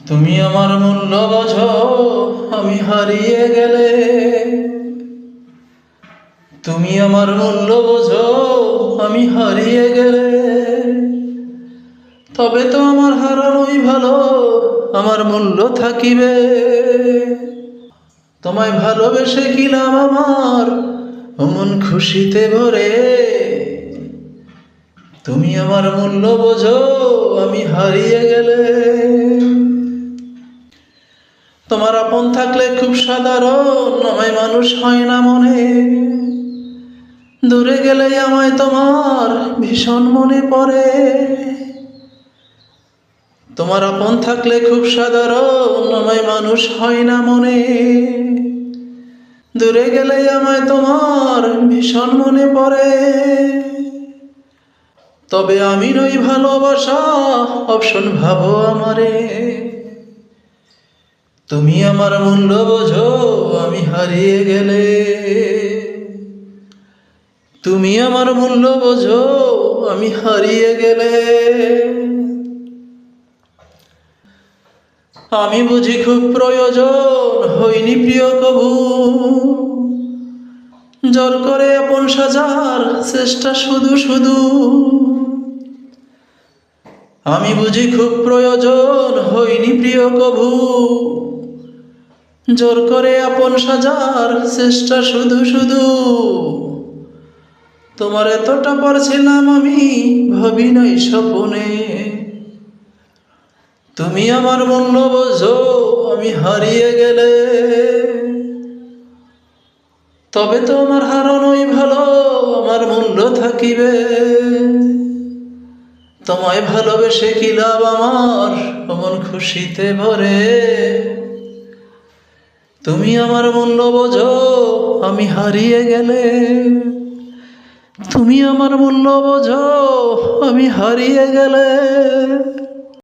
তুমি আমার মূল্য বোঝো, আমি হারিয়ে গেলে। তুমি আমার মূল্য বোঝো, আমি হারিয়ে গেলে। তবে তো আমার হারানোই ভালো, আমার মূল্য থাকিবে। তোমায় ভালোবেসে কি লাভ আমার, অমন খুশিতে ভরে। তুমি আমার মূল্য বোঝো, আমি হারিয়ে গেলে। তোমার আপন থাকলে খুব সাধারণ, আমায় মানুষ হয় না মনে। দূরে গেলে আমায় তোমার ভীষণ মনে পড়ে। তোমার আপন থাকলে খুব সাধারণ, আমায় মানুষ হয় না মনে। দূরে গেলে আমায় তোমার ভীষণ মনে পড়ে। তবে আমি নই ভালোবাসা, অপশন ভাবো আমারে। তুমি আমার মূল্য বোঝো, আমি হারিয়ে গেলে। তুমি আমার মূল্য বোঝো, আমি হারিয়ে গেলে। আমি বুঝি খুব প্রয়োজন, হইনি প্রিয় কভু। জোর করে আপন সাজার চেষ্টা শুধু শুধু। আমি বুঝি খুব প্রয়োজন, হইনি প্রিয় কভু। জোর করে আপন সাজার চেষ্টা শুধু শুধু। তোমার এতটা পারছিলাম আমি, ভাবি নাই স্বপনে। তুমি আমার মূল্য বোঝো, আমি হারিয়ে গেলে। তবে তো আমার হারানোই ভালো, আমার মূল্য থাকিবে। তোমায় ভালোবেসে কি লাভ আমার, অমন খুশিতে ভরে। তুমি আমার মূল্য বোঝো, আমি হারিয়ে গেলে। তুমি আমার মূল্য বোঝো, আমি হারিয়ে গেলে।